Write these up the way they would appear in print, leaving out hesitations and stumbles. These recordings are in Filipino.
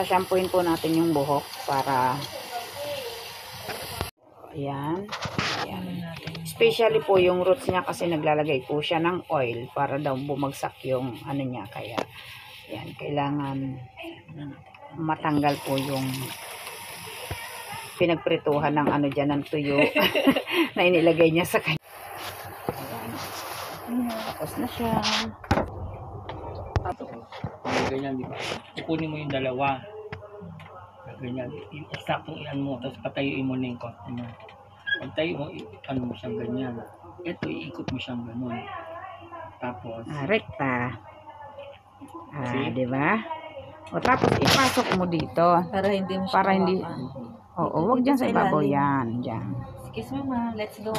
Sashampuin po natin yung buhok para ayan. Especially po yung roots niya kasi naglalagay po siya ng oil para daw bumagsak yung ano niya. Kaya ayan, kailangan matanggal po yung pinagprituhan ng ano dyan, ng tuyo na inilagay niya sa kanya. Ayan. Tapos na siya. Ganyan, di ba? Ipunin mo yung dalawa. Ganyan. Eksaktong iyan mo. Tapos patayuin mo na yung konti mo. Pag tayo mo, ano mo siyang ganyan. Ito, iikot mo siyang ganun. Tapos, Rekta. Di ba? O tapos ipasok mo dito. Para hindi mo siya Para hindi. Oo, wag dyan sa ibabaw yan. Dyan. Excuse me ma, let's go.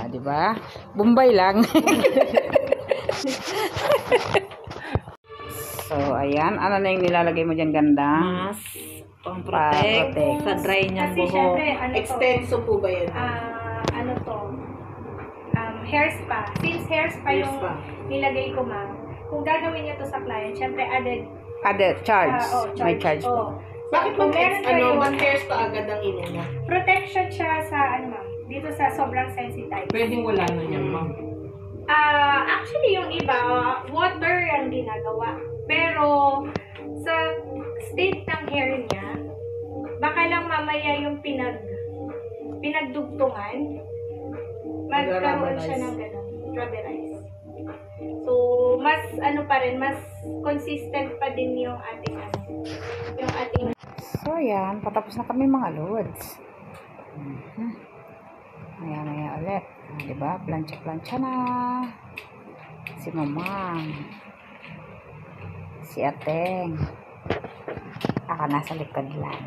Di ba? Bombay lang. So, ayan. Ano na yung nilalagay mo dyan, ganda? Mas, pang-protect sa dry niyang Kasi buhok. syempre, ano to? Extenso po ba yan? Ano to? Hair spa. Since hair spa Hair yung spa. nilagay ko, ma'am, kung gagawin niyo to sa client, syempre added Charge. May charge Oh. po. Bakit Kung po meron kayo, hairs pa agad ang inuna? protection siya sa, ano ma'am, dito sa sobrang sensitive. Pwedeng wala na yan, ma'am. Actually, yung iba, water ang ginagawa. Pero, sa state ng hair niya, baka lang mamaya yung pinagdugtungan, magkaroon siya ng gano'n, rubberize. So, mas, ano pa rin, mas consistent pa din yung ating, So, ayan. Patapos na kami mga loads. Ayan ulit. Diba? Plancha-plancha na. Si Mamang. Si Ateng. Ako nasa likod lang.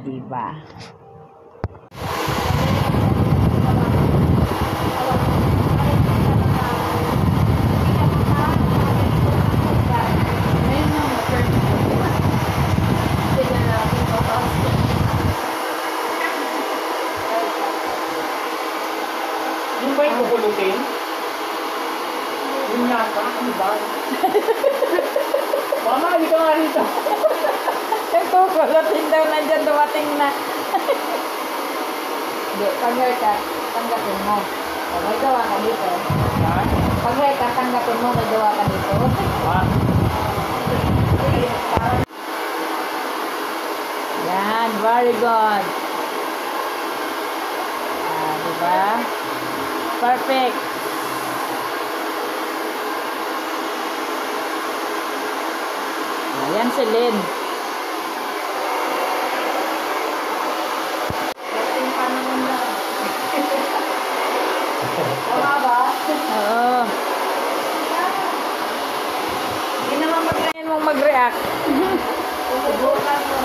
Diba? Yung ba yung kukulutin? Yung nasa, ano ba? Mama, hindi ka nga rito. Ito, kulatin daw nandyan, dumating na. Hindi, pag-haircut, tanggapin mo. Pag may gawa ka dito. Pag-haircut, tanggapin mo, may gawa ka dito. Yan, very good. Diba? Perfect. Ayan si Lynn. Tama ba? Oo. Hindi naman magayon mong mag-react. Subukan mo.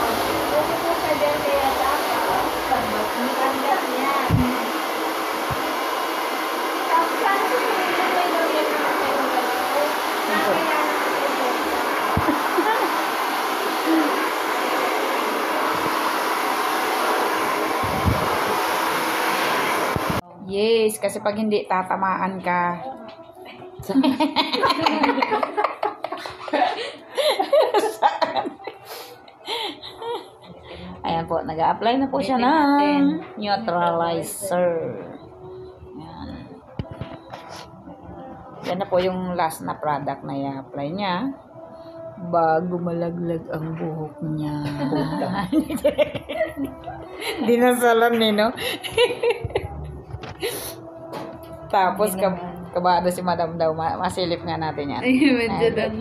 Subukan sa dyan kaya dapat. Pag magkandat niya. Tapos saan sa sumunod may gawin na kayo gano'n? Nakailangan kayo. Yes, kasi pag hindi tatamaan ka. Ayan po, nag-a-apply na po siya ng neutralizer. Ayan. Yan na po yung last na product na i-apply niya. Bago malaglag ang buhok niya. Dinasalan ni, no? Tapos, kabado si Madam daw. Masilip nga natin yan. Ay, medyo doon.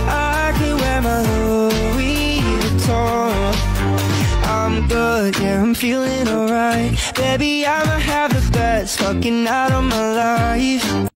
I can wear my Louis Vuitton. I'm good, yeah, I'm feeling alright. Baby, I'ma have the best fucking night of my life.